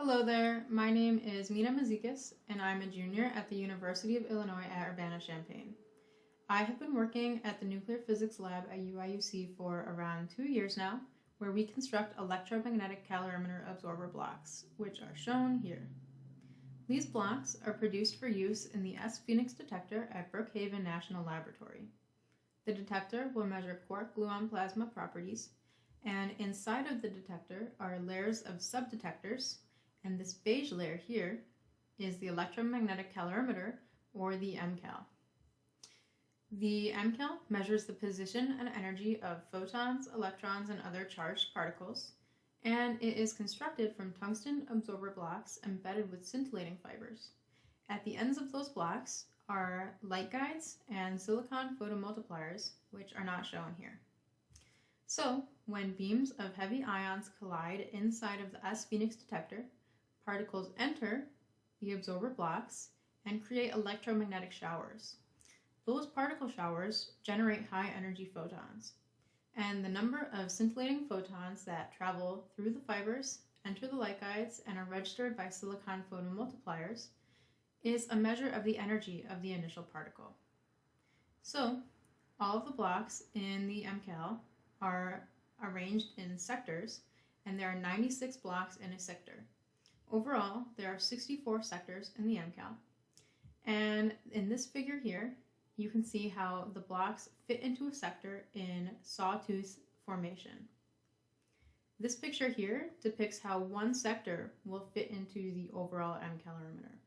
Hello there, my name is Mina Mazeikis, and I'm a junior at the University of Illinois at Urbana-Champaign. I have been working at the Nuclear Physics Lab at UIUC for around 2 years now, where we construct electromagnetic calorimeter absorber blocks, which are shown here. These blocks are produced for use in the sPHENIX detector at Brookhaven National Laboratory. The detector will measure quark-gluon plasma properties, and inside of the detector are layers of subdetectors, and this beige layer here is the electromagnetic calorimeter, or the mcal. The mcal measures the position and energy of photons, electrons, and other charged particles, and it is constructed from tungsten absorber blocks embedded with scintillating fibers. At the ends of those blocks are light guides and silicon photomultipliers, which are not shown here. So, when beams of heavy ions collide inside of the sPHENIX detector, particles enter the absorber blocks and create electromagnetic showers. Those particle showers generate high-energy photons, and the number of scintillating photons that travel through the fibers, enter the light guides, and are registered by silicon photomultipliers is a measure of the energy of the initial particle. So, all of the blocks in the mcal are arranged in sectors, and there are 96 blocks in a sector. Overall, there are 64 sectors in the mcal, and in this figure here, you can see how the blocks fit into a sector in sawtooth formation. This picture here depicts how one sector will fit into the overall mcalorimeter.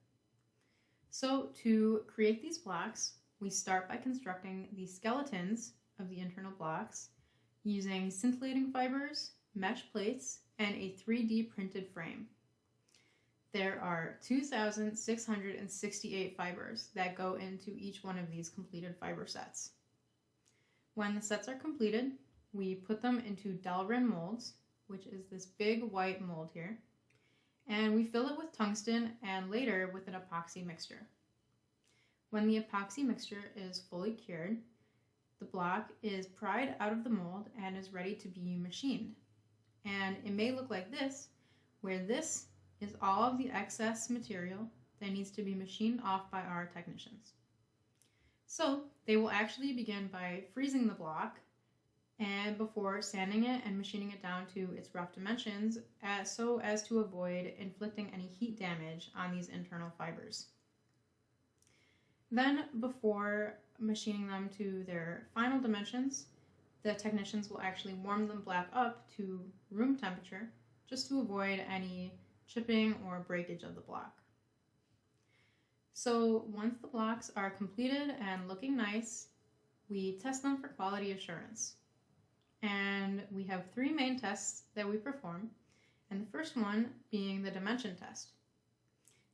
So to create these blocks, we start by constructing the skeletons of the internal blocks using scintillating fibers, mesh plates, and a 3D printed frame. There are 2,668 fibers that go into each one of these completed fiber sets. When the sets are completed, we put them into Delrin molds, which is this big white mold here, and we fill it with tungsten and later with an epoxy mixture. When the epoxy mixture is fully cured, the block is pried out of the mold and is ready to be machined. And it may look like this, where this is all of the excess material that needs to be machined off by our technicians. So they will actually begin by freezing the block and before sanding it and machining it down to its rough dimensions so as to avoid inflicting any heat damage on these internal fibers. Then, before machining them to their final dimensions, the technicians will actually warm them back up to room temperature just to avoid any chipping or breakage of the block. So once the blocks are completed and looking nice, we test them for quality assurance. And we have 3 main tests that we perform, and the first one being the dimension test.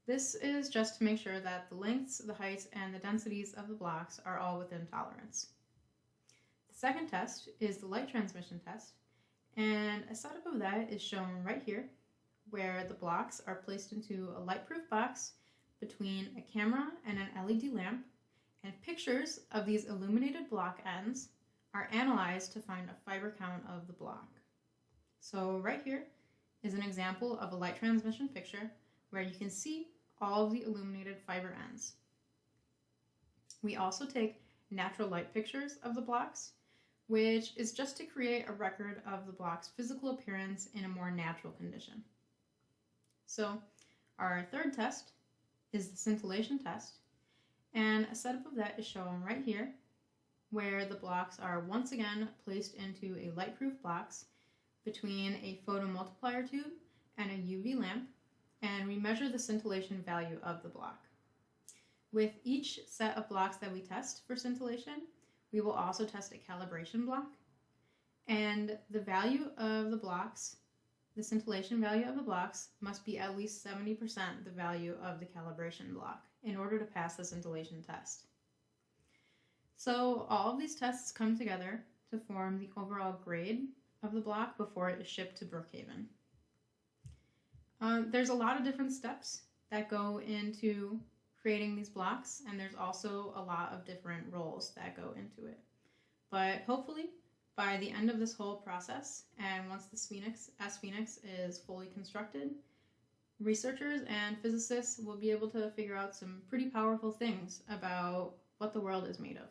This is just to make sure that the lengths, the heights, and the densities of the blocks are all within tolerance. The second test is the light transmission test, and a setup of that is shown right here, where the blocks are placed into a light-proof box between a camera and an LED lamp, and pictures of these illuminated block ends are analyzed to find a fiber count of the block. So right here is an example of a light transmission picture where you can see all of the illuminated fiber ends. We also take natural light pictures of the blocks, which is just to create a record of the block's physical appearance in a more natural condition. So our third test is the scintillation test, and a setup of that is shown right here, where the blocks are once again placed into a light-proof box between a photomultiplier tube and a UV lamp, and we measure the scintillation value of the block. With each set of blocks that we test for scintillation, we will also test a calibration block, and the value of the blocks, the scintillation value of the blocks, must be at least 70% the value of the calibration block in order to pass the scintillation test. So all of these tests come together to form the overall grade of the block before it is shipped to Brookhaven. There's a lot of different steps that go into creating these blocks, and there's also a lot of different roles that go into it. But hopefully, by the end of this whole process, and once the sPHENIX is fully constructed, researchers and physicists will be able to figure out some pretty powerful things about what the world is made of.